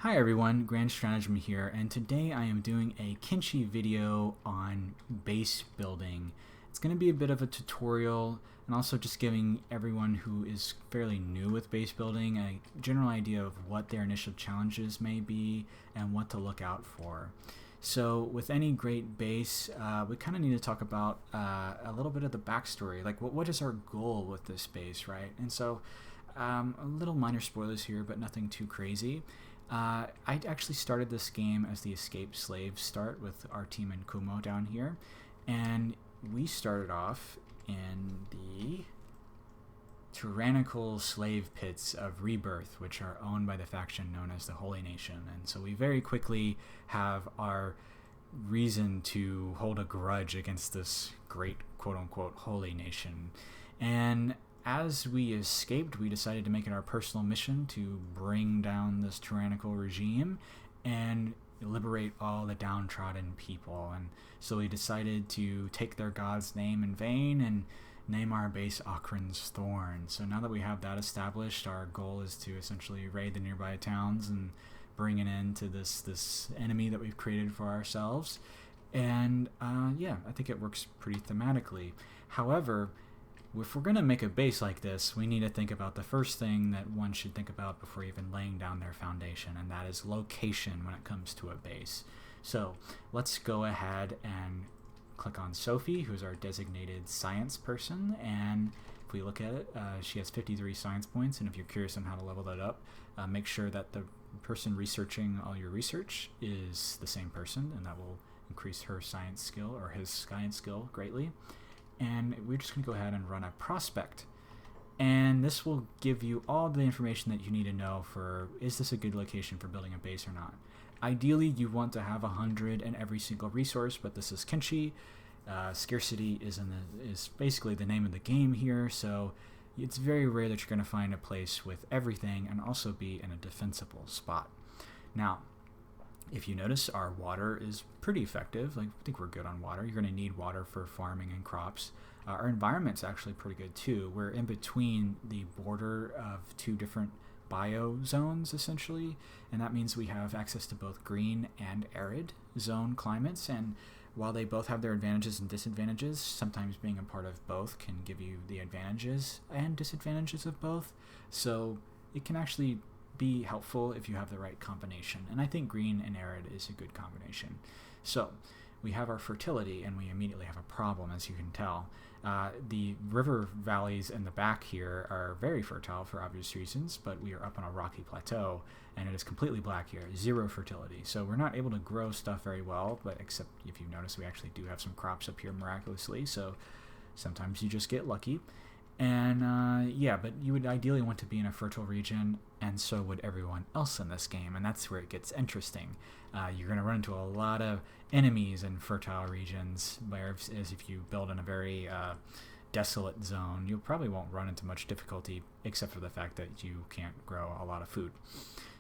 Hi everyone, Grand Stratagem here, and today I am doing a Kenshi video on base building. It's going to be a bit of a tutorial and also just giving everyone who is fairly new with base building a general idea of what their initial challenges may be and what to look out for. So with any great base, we kind of need to talk about a little bit of the backstory, like what is our goal with this base, right? And so a little minor spoilers here, but nothing too crazy. I actually started this game as the escaped slave start with our team and Kumo down here, and we started off in the tyrannical slave pits of Rebirth, which are owned by the faction known as the Holy Nation. And so we very quickly have our reason to hold a grudge against this great quote-unquote Holy Nation. And as we escaped, we decided to make it our personal mission to bring down this tyrannical regime and liberate all the downtrodden people. And so we decided to take their god's name in vain and name our base Akron's Thorn. So now that we have that established, our goal is to essentially raid the nearby towns and bring an end to this enemy that we've created for ourselves. And yeah, I think it works pretty thematically. However, if we're going to make a base like this, we need to think about the first thing that one should think about before even laying down their foundation, and that is location when it comes to a base. So let's go ahead and click on Sophie, who's our designated science person, and if we look at it, she has 53 science points, and if you're curious on how to level that up, make sure that the person researching all your research is the same person, and that will increase her science skill or his science skill greatly. And we're just going to go ahead and run a prospect. And this will give you all the information that you need to know for, is this a good location for building a base or not? Ideally, you want to have 100 in every single resource, but this is Kenshi. Scarcity is basically the name of the game here, so it's very rare that you're going to find a place with everything and also be in a defensible spot. Now, if you notice, our water is pretty effective. Like, I think we're good on water. You're going to need water for farming and crops. Our environment's actually pretty good too. We're in between the border of two different bio zones, essentially, and that means we have access to both green and arid zone climates. And while they both have their advantages and disadvantages, sometimes being a part of both can give you the advantages and disadvantages of both. So it can actually be helpful if you have the right combination, and I think green and arid is a good combination. So we have our fertility, and we immediately have a problem, as you can tell. The river valleys in the back here are very fertile for obvious reasons, but we are up on a rocky plateau, and it is completely black here, 0 fertility. So we're not able to grow stuff very well, but except if you notice, we actually do have some crops up here miraculously, so sometimes you just get lucky. And yeah, but you would ideally want to be in a fertile region, and so would everyone else in this game, and that's where it gets interesting. You're going to run into a lot of enemies in fertile regions, whereas if you build in a very desolate zone, you probably won't run into much difficulty, except for the fact that you can't grow a lot of food.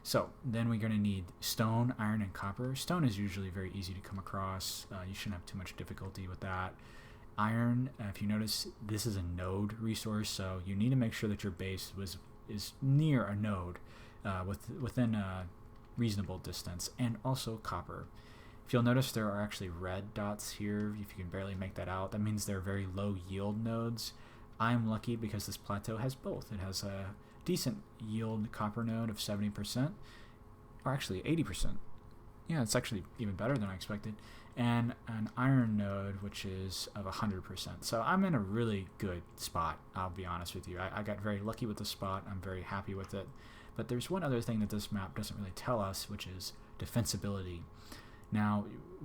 So then we're going to need stone, iron, and copper. Stone is usually very easy to come across. You shouldn't have too much difficulty with that. Iron, if you notice, this is a node resource, so you need to make sure that your base is near a node within a reasonable distance, and also copper. If you'll notice, there are actually red dots here. If you can barely make that out, that means they're very low yield nodes. I'm lucky because this plateau has both. It has a decent yield copper node of 70%, or actually 80%. Yeah, it's actually even better than I expected. And an iron node, which is of 100%. So I'm in a really good spot, I'll be honest with you. I got very lucky with the spot. I'm very happy with it. But there's one other thing that this map doesn't really tell us, which is defensibility. Now,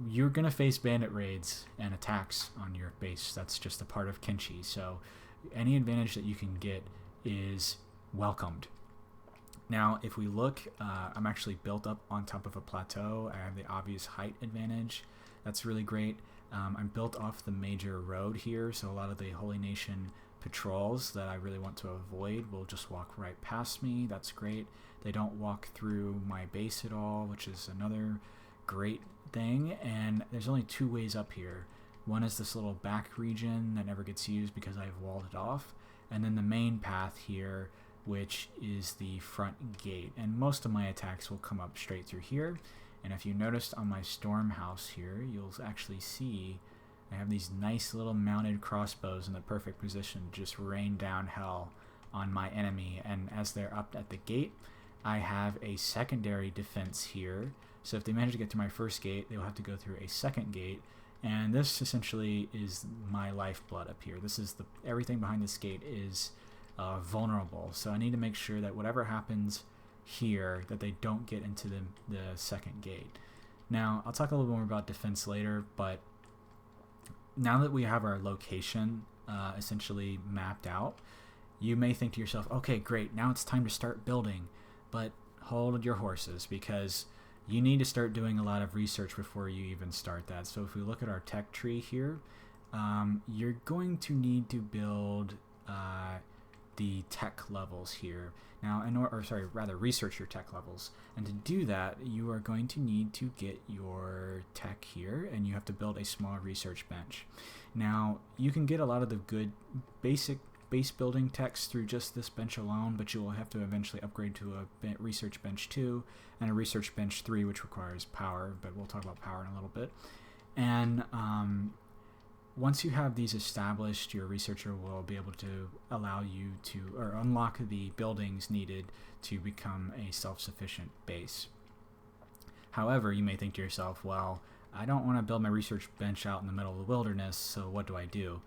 you're going to face bandit raids and attacks on your base. That's just a part of Kenshi. So any advantage that you can get is welcomed. Now, if we look, I'm actually built up on top of a plateau. I have the obvious height advantage. That's really great. I'm built off the major road here, so a lot of the Holy Nation patrols that I really want to avoid will just walk right past me. That's great. They don't walk through my base at all, which is another great thing. And there's only 2 ways up here. One is this little back region that never gets used because I've walled it off, and then the main path here which is the front gate. And most of my attacks will come up straight through here. And if you noticed on my storm house here, you'll actually see I have these nice little mounted crossbows in the perfect position to just rain down hell on my enemy. And as they're up at the gate, I have a secondary defense here. So if they manage to get to my first gate, they'll have to go through a second gate. And this essentially is my lifeblood up here. This is everything behind this gate is vulnerable. So I need to make sure that whatever happens here, that they don't get into the second gate. Now, I'll talk a little more about defense later, but now that we have our location essentially mapped out, you may think to yourself, okay, great, now it's time to start building. But hold your horses, because you need to start doing a lot of research before you even start that. So if we look at our tech tree here, you're going to need to build the tech levels here. Now, research your tech levels. And to do that, you are going to need to get your tech here, and you have to build a small research bench. Now, you can get a lot of the good basic base building techs through just this bench alone, but you will have to eventually upgrade to a research bench 2 and a research bench 3, which requires power, but we'll talk about power in a little bit. And once you have these established, your researcher will be able to allow you to, or unlock the buildings needed to become a self-sufficient base. However, you may think to yourself, well, I don't want to build my research bench out in the middle of the wilderness, so what do I do?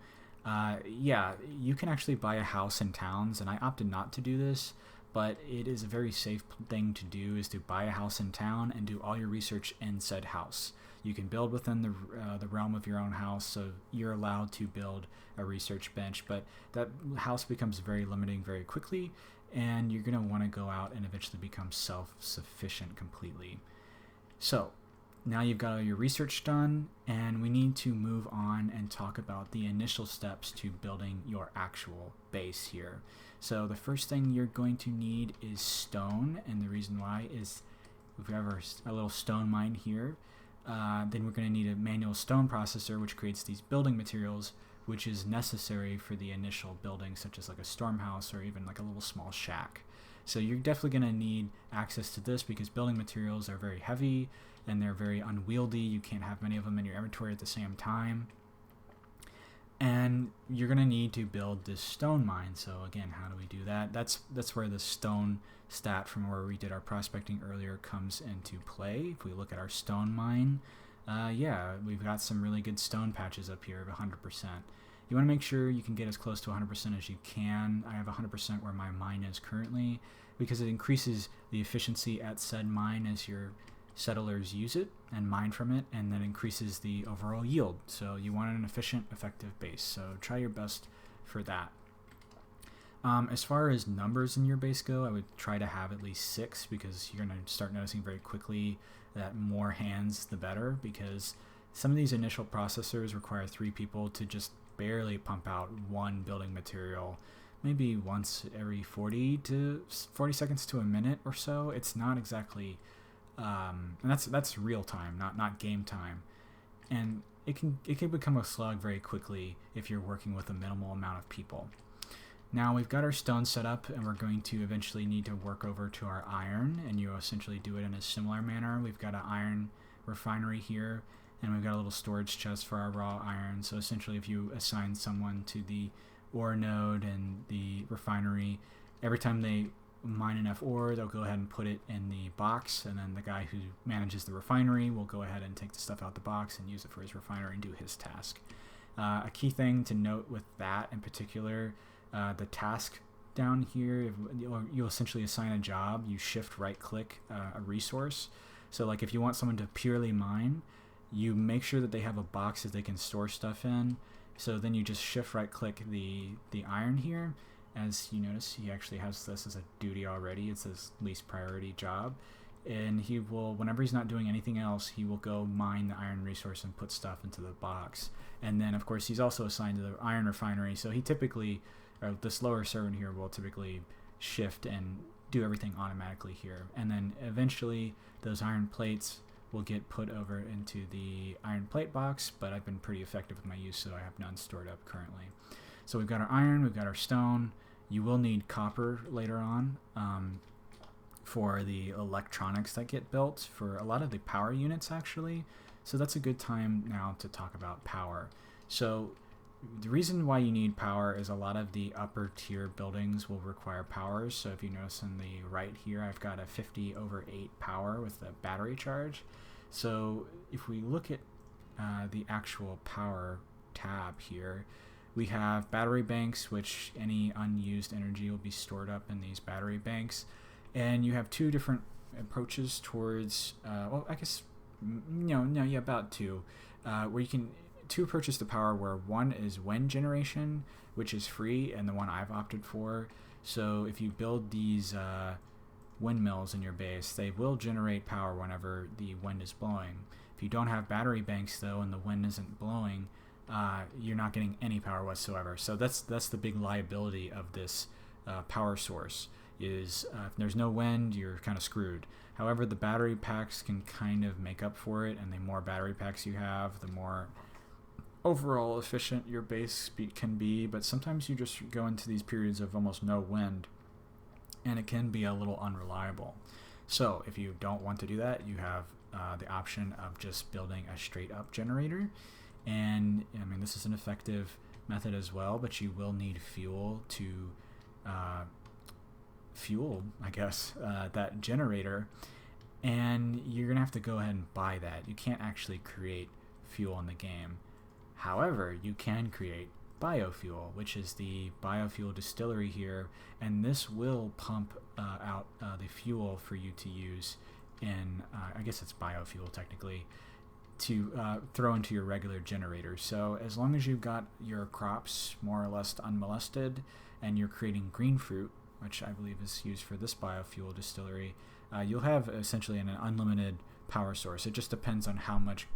Yeah, you can actually buy a house in towns, and I opted not to do this, but it is a very safe thing to do, is to buy a house in town and do all your research in said house. You can build within the realm of your own house, so you're allowed to build a research bench, but that house becomes very limiting very quickly, and you're going to want to go out and eventually become self-sufficient completely. So, now you've got all your research done, and we need to move on and talk about the initial steps to building your actual base here. So the first thing you're going to need is stone, and the reason why is if we have a little stone mine here, then we're going to need a manual stone processor, which creates these building materials, which is necessary for the initial building, such as like a storm house or even like a little small shack. So you're definitely going to need access to this, because building materials are very heavy and they're very unwieldy. You can't have many of them in your inventory at the same time. And you're going to need to build this stone mine. So again, how do we do that? That's where the stone stat from where we did our prospecting earlier comes into play. If we look at our stone mine, yeah, we've got some really good stone patches up here of 100%. You want to make sure you can get as close to 100% as you can. I have 100% where my mine is currently, because it increases the efficiency at said mine as your settlers use it and mine from it, and then increases the overall yield. So you want an efficient, effective base. So try your best for that. As far as numbers in your base go, I would try to have at least 6, because you're going to start noticing very quickly that more hands the better, because some of these initial processors require 3 people to just barely pump out one building material, maybe once every 40 seconds to a minute or so. It's not exactly and that's real time, not game time, and it can become a slog very quickly if you're working with a minimal amount of people. Now we've got our stone set up, and we're going to eventually need to work over to our iron, and you essentially do it in a similar manner. We've got an iron refinery here, and we've got a little storage chest for our raw iron. So essentially, if you assign someone to the ore node and the refinery, every time they mine enough ore, they'll go ahead and put it in the box, and then the guy who manages the refinery will go ahead and take the stuff out the box and use it for his refinery and do his task. A key thing to note with that in particular, the task down here, you'll essentially assign a job. You shift right click a resource. So like if you want someone to purely mine, you make sure that they have a box that they can store stuff in. So then you just shift right click the iron here. As you notice, he actually has this as a duty already. It's his least priority job. And he will, whenever he's not doing anything else, he will go mine the iron resource and put stuff into the box. And then, of course, he's also assigned to the iron refinery. So he typically, or this lower servant here will typically shift and do everything automatically here. And then eventually those iron plates will get put over into the iron plate box, but I've been pretty effective with my use, so I have none stored up currently. So we've got our iron, we've got our stone, You will need copper later on for the electronics that get built for a lot of the power units, actually. So that's a good time now to talk about power. So the reason why you need power is a lot of the upper tier buildings will require power. So if you notice on the right here, I've got a 50/8 power with the battery charge. So if we look at the actual power tab here, we have battery banks, which any unused energy will be stored up in these battery banks. And you have two different approaches towards, well, I guess, about two, where you can, two approaches to power, where one is wind generation, which is free, and the one I've opted for. So if you build these windmills in your base, they will generate power whenever the wind is blowing. If you don't have battery banks, though, and the wind isn't blowing, you're not getting any power whatsoever. So that's the big liability of this power source, is if there's no wind, you're kind of screwed. However, the battery packs can kind of make up for it, and the more battery packs you have, the more overall efficient your base can be. But sometimes you just go into these periods of almost no wind, and it can be a little unreliable. So if you don't want to do that, you have the option of just building a straight up generator. And I mean, this is an effective method as well, but you will need fuel to fuel, I guess, that generator, and you're gonna have to go ahead and buy that. You can't actually create fuel in the game. However, you can create biofuel, which is the biofuel distillery here, and this will pump out the fuel for you to use in, I guess it's biofuel technically, to throw into your regular generator. So as long as you've got your crops more or less unmolested, and you're creating green fruit, which I believe is used for this biofuel distillery, you'll have essentially an unlimited power source. It just depends on how much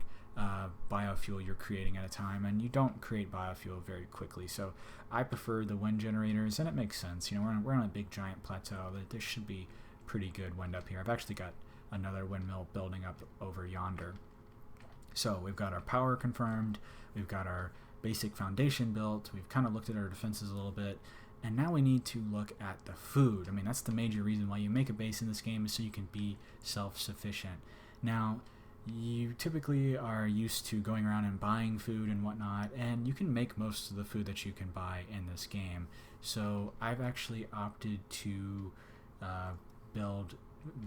biofuel you're creating at a time, and you don't create biofuel very quickly. So I prefer the wind generators, and it makes sense. We're on a big giant plateau. There should be pretty good wind up here. I've actually got another windmill building up over yonder. So we've got our power confirmed, we've got our basic foundation built, we've kind of looked at our defenses a little bit, and now we need to look at the food. I mean, that's the major reason why you make a base in this game, is so you can be self-sufficient. Now, you typically are used to going around and buying food and whatnot, and you can make most of the food that you can buy in this game. So I've actually opted to build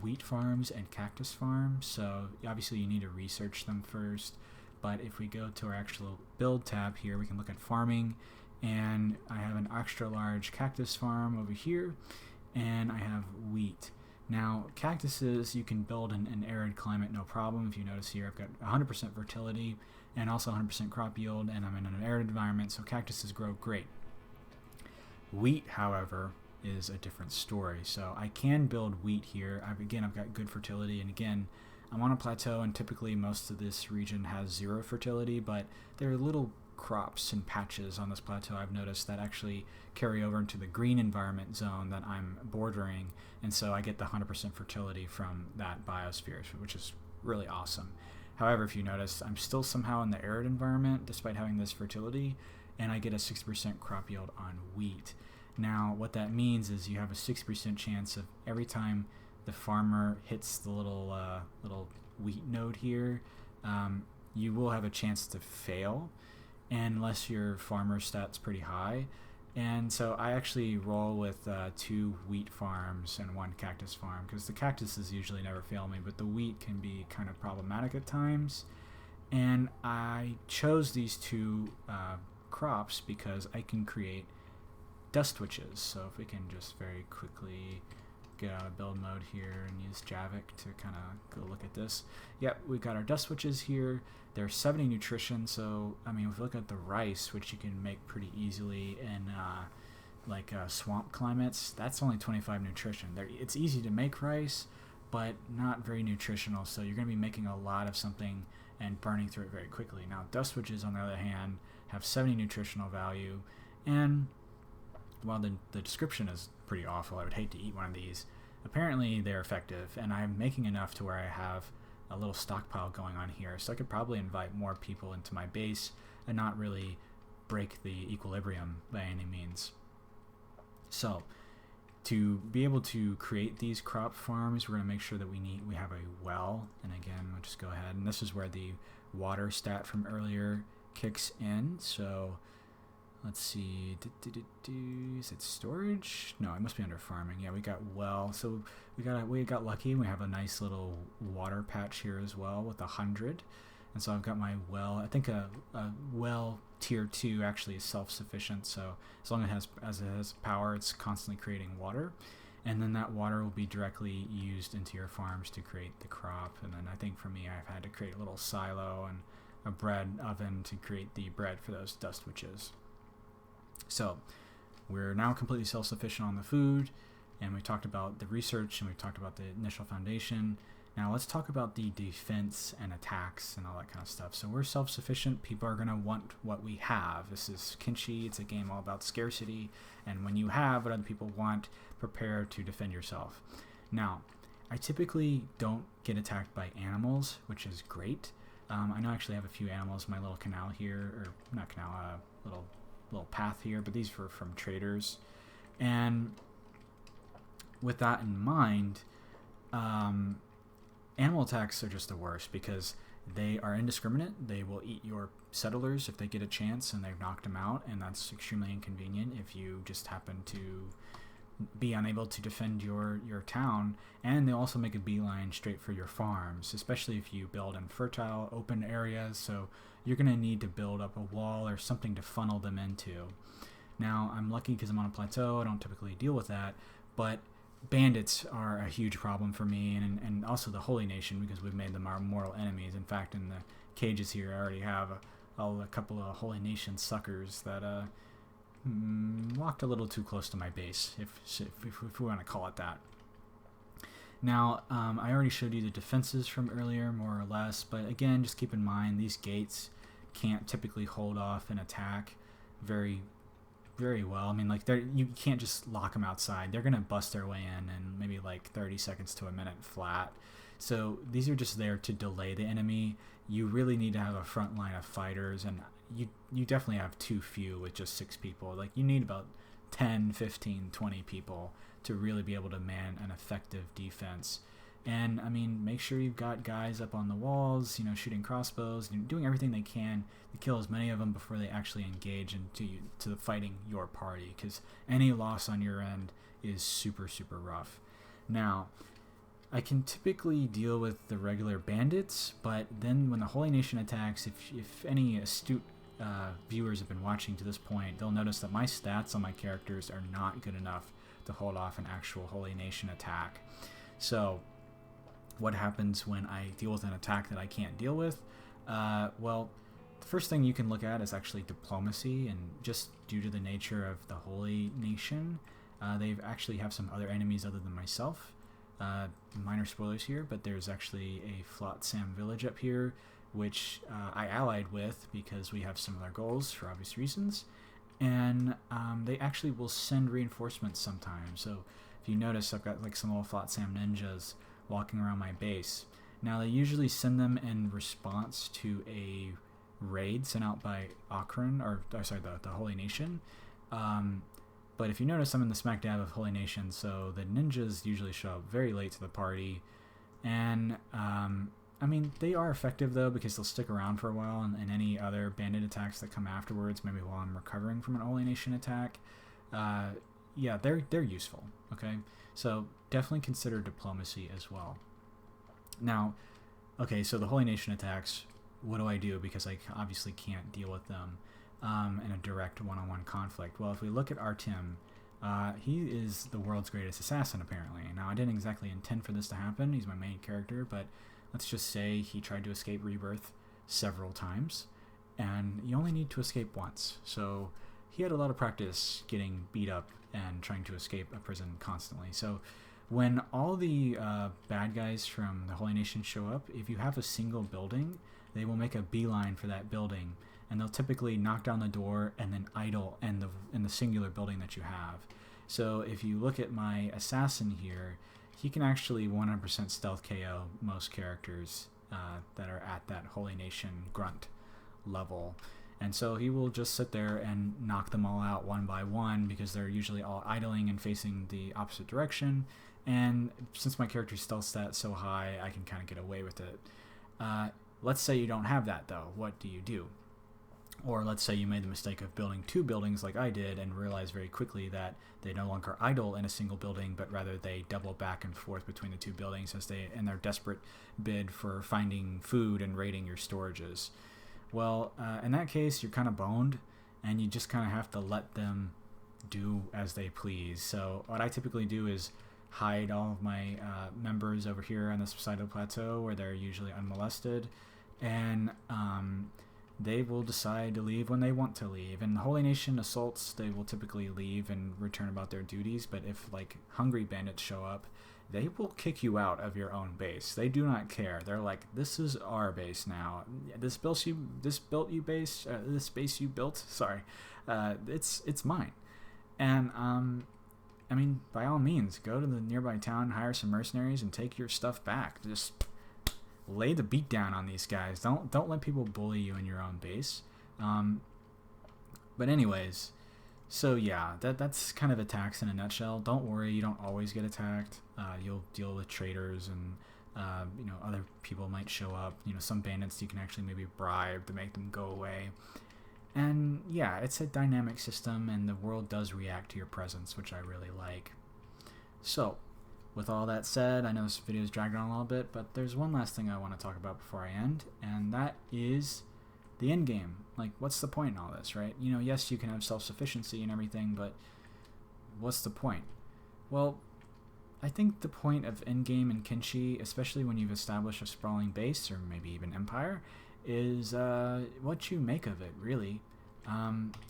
wheat farms and cactus farms. So obviously you need to research them first, but if we go to our actual build tab here, we can look at farming, and I have an extra large cactus farm over here, and I have wheat. Now, cactuses you can build in an arid climate, no problem. If you notice here, I've got 100% fertility and also 100% crop yield, and I'm in an arid environment, so cactuses grow great. Wheat, however, is a different story. So I can build wheat here. I've got good fertility, and again, I'm on a plateau, and typically most of this region has 0 fertility, but there are little crops and patches on this plateau I've noticed that actually carry over into the green environment zone that I'm bordering, and so I get the 100% fertility from that biosphere, which is really awesome. However, if you notice, I'm still somehow in the arid environment despite having this fertility, and I get a 60% crop yield on wheat. Now, what that means is you have a 60% chance of every time the farmer hits the little wheat node here, you will have a chance to fail, unless your farmer stat's pretty high. And so I actually roll with 2 wheat farms and 1 cactus farm, because the cactuses usually never fail me, but the wheat can be kind of problematic at times. And I chose these 2 crops because I can create dust witches. So if we can just very quickly get out of build mode here and use Javik to kind of go look at this. Yep, we've got our dust witches here. They're 70 nutrition, so I mean, if we look at the rice, which you can make pretty easily in swamp climates, that's only 25 nutrition. It's easy to make rice, but not very nutritional, so you're going to be making a lot of something and burning through it very quickly. Now, dust witches, on the other hand, have 70 nutritional value, and while the description is pretty awful, I would hate to eat one of these, apparently they're effective, and I'm making enough to where I have a little stockpile going on here, so I could probably invite more people into my base and not really break the equilibrium by any means. So to be able to create these crop farms, we're going to make sure that we have a well. And again, we'll just go ahead, and this is where the water stat from earlier kicks in. So let's see, is it storage? No, it must be under farming. Yeah, we got well. So we got lucky, and we have a nice little water patch here as well with 100. And so I've got my well. I think a well tier 2 actually is self-sufficient. So as long as it has power, it's constantly creating water. And then that water will be directly used into your farms to create the crop. And then I think for me, I've had to create a little silo and a bread oven to create the bread for those dust witches. So we're now completely self-sufficient on the food, and we talked about the research, and we talked about the initial foundation. Now let's talk about the defense and attacks and all that kind of stuff. So we're self-sufficient. People are going to want what we have. This is Kenshi. It's a game all about scarcity, and when you have what other people want, prepare to defend yourself. Now, I typically don't get attacked by animals, which is great. I know I actually have a few animals in my little canal here, or not canal, little path here, but these were from traders. And with that in mind, animal attacks are just the worst because they are indiscriminate. They will eat your settlers if they get a chance and they've knocked them out, and that's extremely inconvenient if you just happen to be unable to defend your town. And they also make a beeline straight for your farms, especially if you build in fertile open areas. So you're going to need to build up a wall or something to funnel them into. Now, I'm lucky because I'm on a plateau. I don't typically deal with that, but bandits are a huge problem for me, and also the Holy Nation, because we've made them our mortal enemies. In fact, in the cages here, I already have a couple of Holy Nation suckers that walked a little too close to my base, if we want to call it that. Now, I already showed you the defenses from earlier, more or less, but again, just keep in mind these gates can't typically hold off an attack very, very well. I mean, like, you can't just lock them outside. They're going to bust their way in maybe like 30 seconds to a minute flat. So these are just there to delay the enemy. You really need to have a front line of fighters, and you definitely have too few with just 6 people. Like, you need about 10, 15, 20 people to really be able to man an effective defense. And I mean, make sure you've got guys up on the walls, shooting crossbows, doing everything they can to kill as many of them before they actually engage into fighting your party, because any loss on your end is super, super rough. Now, I can typically deal with the regular bandits, but then when the Holy Nation attacks, if any astute viewers have been watching to this point, they'll notice that my stats on my characters are not good enough to hold off an actual Holy Nation attack. So what happens when I deal with an attack that I can't deal with? Well, the first thing you can look at is actually diplomacy, and just due to the nature of the Holy Nation, they actually have some other enemies other than myself. Minor spoilers here, but there's actually a Flotsam village up here, which I allied with because we have similar goals for obvious reasons. And they actually will send reinforcements sometimes. So if you notice, I've got like some little Flotsam ninjas walking around my base. Now, they usually send them in response to a raid sent out by Akron, the Holy Nation. But if you notice, I'm in the smack dab of Holy Nation, so the ninjas usually show up very late to the party. And, I mean, they are effective, though, because they'll stick around for a while, and any other bandit attacks that come afterwards, maybe while I'm recovering from an Holy Nation attack, yeah, they're useful, okay? So definitely consider diplomacy as well. Now, okay, so the Holy Nation attacks, what do I do? Because I obviously can't deal with them in a direct one-on-one conflict. Well, if we look at Artem, he is the world's greatest assassin, apparently. Now, I didn't exactly intend for this to happen. He's my main character, but let's just say he tried to escape rebirth several times, and you only need to escape once. So he had a lot of practice getting beat up and trying to escape a prison constantly. So when all the bad guys from the Holy Nation show up, if you have a single building, they will make a beeline for that building, and they'll typically knock down the door and then idle in the singular building that you have. So if you look at my assassin here, he can actually 100% stealth KO most characters that are at that Holy Nation grunt level. And so he will just sit there and knock them all out one by one because they're usually all idling and facing the opposite direction. And since my character's stealth stat so high, I can kind of get away with it. Let's say you don't have that, though. What do you do? Or let's say you made the mistake of building 2 buildings like I did and realized very quickly that they no longer idle in a single building, but rather they double back and forth between the 2 buildings as they in their desperate bid for finding food and raiding your storages. Well, in that case, you're kind of boned, and you just kind of have to let them do as they please. So what I typically do is hide all of my members over here on this side of the plateau where they're usually unmolested, and they will decide to leave when they want to leave. In the Holy Nation assaults, they will typically leave and return about their duties, but if like hungry bandits show up, they will kick you out of your own base. They do not care. They're like, this is our base now. This base you built, sorry, it's mine. And I mean, by all means, go to the nearby town, hire some mercenaries, and take your stuff back. Just lay the beat down on these guys. Don't let people bully you in your own base. But anyways, so yeah, that's kind of attacks in a nutshell. Don't worry, you don't always get attacked. You'll deal with traitors and other people might show up. Some bandits you can actually maybe bribe to make them go away. And yeah, it's a dynamic system, and the world does react to your presence, which I really like. So, with all that said, I know this video's dragged on a little bit, but there's one last thing I want to talk about before I end, and that is the end game. Like, what's the point in all this, right? Yes, you can have self-sufficiency and everything, but what's the point? Well, I think the point of endgame in Kenshi, especially when you've established a sprawling base, or maybe even empire, is what you make of it, really.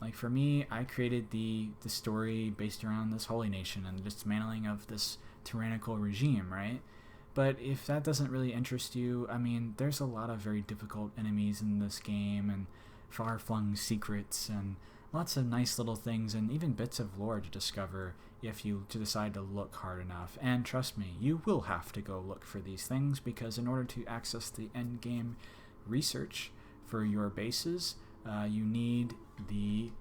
Like for me, I created the story based around this holy nation and the dismantling of this tyrannical regime, right? But if that doesn't really interest you, I mean, there's a lot of very difficult enemies in this game, and far-flung secrets, and lots of nice little things, and even bits of lore to discover if you decide to look hard enough. And trust me, you will have to go look for these things, because in order to access the end game research for your bases, you need the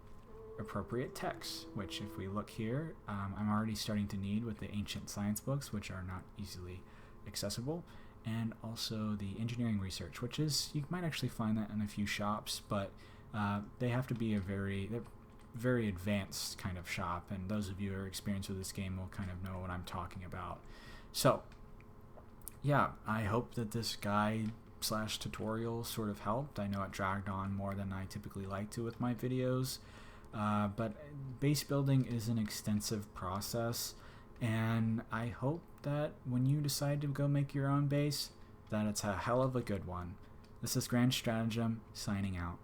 appropriate texts, which if we look here, I'm already starting to need with the ancient science books, which are not easily accessible, and also the engineering research, which is, you might actually find that in a few shops, but they have to be they're very advanced kind of shop, and those of you who are experienced with this game will kind of know what I'm talking about. So yeah, I hope that this guide / tutorial sort of helped. I know it dragged on more than I typically like to with my videos, but base building is an extensive process, and I hope that when you decide to go make your own base, that it's a hell of a good one. This is Grand Stratagem, signing out.